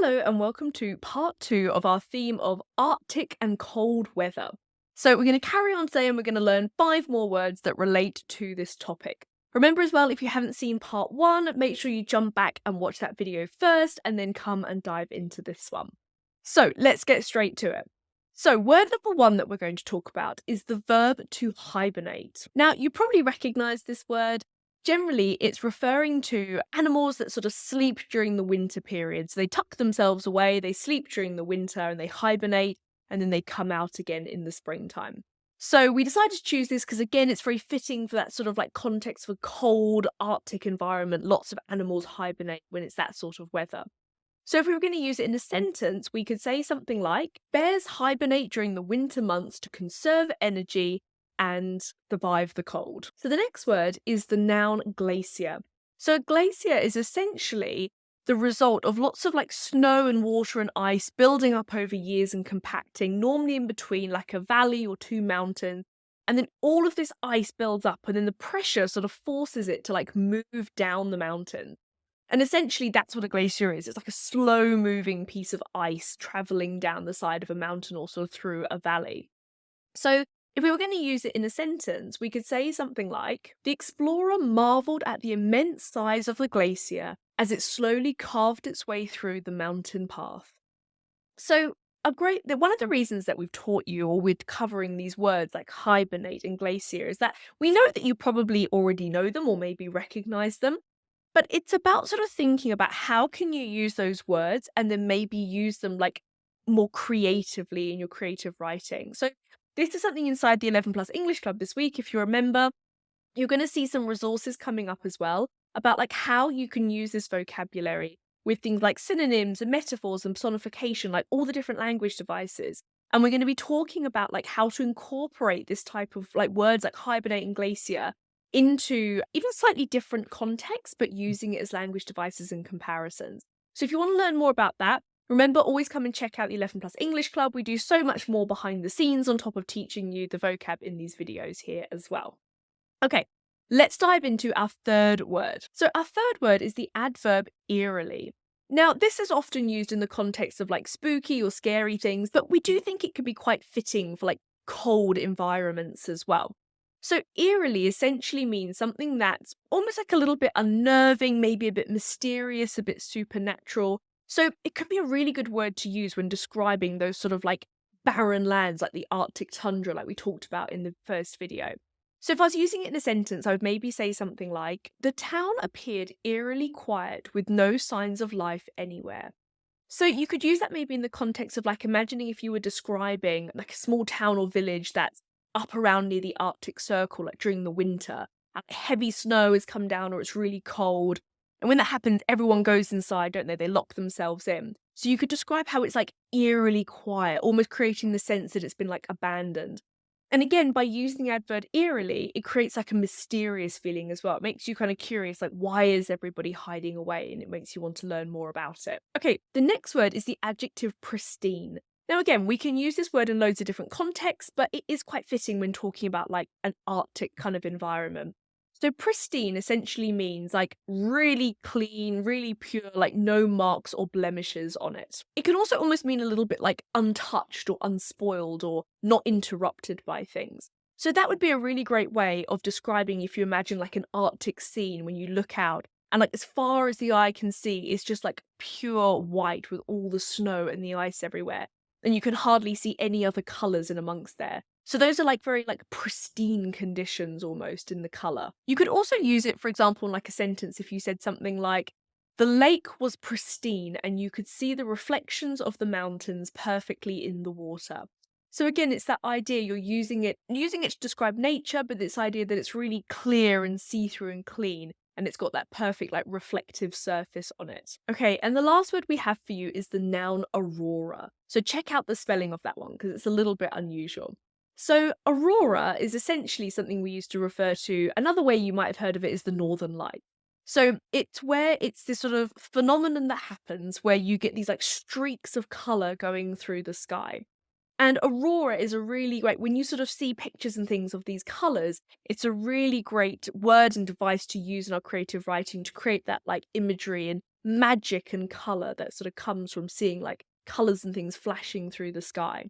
Hello and welcome to part 2 of our theme of Arctic and cold weather. So we're going to carry on today and we're going to learn 5 more words that relate to this topic. Remember as well, if you haven't seen part 1, make sure you jump back and watch that video first and then come and dive into this one. So let's get straight to it. So word number 1 that we're going to talk about is the verb to hibernate. Now you probably recognise this word. Generally, it's referring to animals that sort of sleep during the winter periods. They tuck themselves away, they sleep during the winter, and they hibernate, and then they come out again in the springtime. So we decided to choose this because, again, it's very fitting for that sort of like context for cold Arctic environment. Lots of animals hibernate when it's that sort of weather. So if we were going to use it in a sentence, we could say something like, bears hibernate during the winter months to conserve energy and survive the cold. So the next word is the noun glacier. So a glacier is essentially the result of lots of like snow and water and ice building up over years and compacting, normally in between like a valley or two mountains. And then all of this ice builds up and then the pressure sort of forces it to like move down the mountain. And essentially that's what a glacier is. It's like a slow moving piece of ice traveling down the side of a mountain or sort of through a valley. So if we were going to use it in a sentence, we could say something like, the explorer marvelled at the immense size of the glacier as it slowly carved its way through the mountain path. So one of the reasons that we've taught you, or we're covering these words like hibernate and glacier, is that we know that you probably already know them or maybe recognize them. But it's about sort of thinking about how can you use those words and then maybe use them like more creatively in your creative writing. So this is something inside the 11 Plus English Club this week. If you remember, you're going to see some resources coming up as well about like how you can use this vocabulary with things like synonyms and metaphors and personification, like all the different language devices. And we're going to be talking about like how to incorporate this type of like words like hibernate and glacier into even slightly different contexts, but using it as language devices and comparisons. So if you want to learn more about that, remember, always come and check out the 11 Plus English Club. We do so much more behind the scenes on top of teaching you the vocab in these videos here as well. Okay, let's dive into our third word. So our third word is the adverb eerily. Now, this is often used in the context of like spooky or scary things, but we do think it could be quite fitting for like cold environments as well. So eerily essentially means something that's almost like a little bit unnerving, maybe a bit mysterious, a bit supernatural. So it could be a really good word to use when describing those sort of like barren lands like the Arctic tundra like we talked about in the first video. So if I was using it in a sentence, I would maybe say something like, the town appeared eerily quiet with no signs of life anywhere. So you could use that maybe in the context of like imagining if you were describing like a small town or village that's up around near the Arctic Circle, like during the winter, and heavy snow has come down or it's really cold. And when that happens, everyone goes inside, don't they? They lock themselves in. So you could describe how it's like eerily quiet, almost creating the sense that it's been like abandoned. And again, by using the adverb eerily, it creates like a mysterious feeling as well. It makes you kind of curious, like, why is everybody hiding away? And it makes you want to learn more about it. Okay, the next word is the adjective pristine. Now, again, we can use this word in loads of different contexts, but it is quite fitting when talking about like an Arctic kind of environment. So pristine essentially means like really clean, really pure, like no marks or blemishes on it. It can also almost mean a little bit like untouched or unspoiled or not interrupted by things. So that would be a really great way of describing if you imagine like an Arctic scene when you look out and like as far as the eye can see, it's just like pure white with all the snow and the ice everywhere. And you can hardly see any other colours in amongst there. So those are like very like pristine conditions almost in the colour. You could also use it, for example, in like a sentence if you said something like, the lake was pristine and you could see the reflections of the mountains perfectly in the water. So again, it's that idea you're using it to describe nature, but this idea that it's really clear and see-through and clean. And it's got that perfect like reflective surface on it. Okay, and the last word we have for you is the noun Aurora. So check out the spelling of that one because it's a little bit unusual. So Aurora is essentially something we use to refer to, another way you might have heard of it is the Northern Light. So it's this sort of phenomenon that happens where you get these like streaks of colour going through the sky. And Aurora is a really great, when you sort of see pictures and things of these colours, it's a really great word and device to use in our creative writing to create that like imagery and magic and colour that sort of comes from seeing like colours and things flashing through the sky.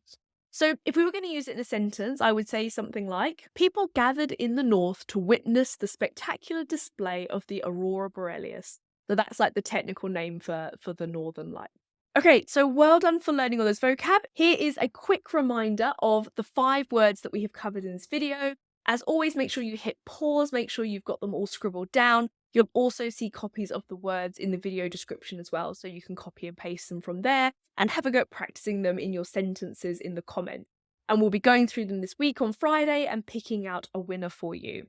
So, if we were going to use it in a sentence, I would say something like, people gathered in the north to witness the spectacular display of the Aurora Borealis. So that's like the technical name for the northern light. Okay, so well done for learning all those vocab. Here is a quick reminder of the 5 words that we have covered in this video. As always, make sure you hit pause, make sure you've got them all scribbled down. You'll also see copies of the words in the video description as well, so you can copy and paste them from there and have a go at practicing them in your sentences in the comments. And we'll be going through them this week on Friday and picking out a winner for you.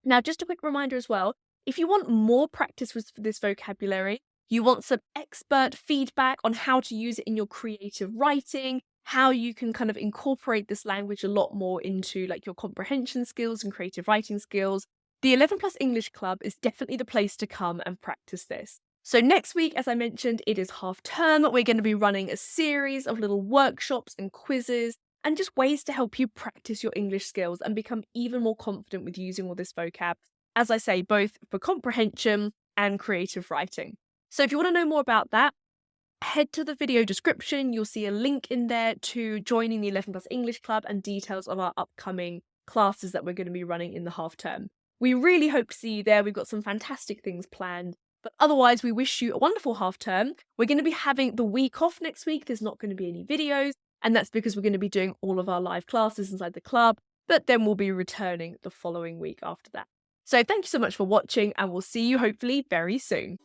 Now, just a quick reminder as well, if you want more practice with this vocabulary, you want some expert feedback on how to use it in your creative writing, how you can kind of incorporate this language a lot more into like your comprehension skills and creative writing skills, the 11 Plus English Club is definitely the place to come and practice this. So next week, as I mentioned, it is half term. We're going to be running a series of little workshops and quizzes and just ways to help you practice your English skills and become even more confident with using all this vocab, as I say, both for comprehension and creative writing. So if you want to know more about that, head to the video description. You'll see a link in there to joining the 11 Plus English Club and details of our upcoming classes that we're going to be running in the half term. We really hope to see you there. We've got some fantastic things planned. But otherwise, we wish you a wonderful half term. We're going to be having the week off next week. There's not going to be any videos. And that's because we're going to be doing all of our live classes inside the club. But then we'll be returning the following week after that. So thank you so much for watching, and we'll see you hopefully very soon.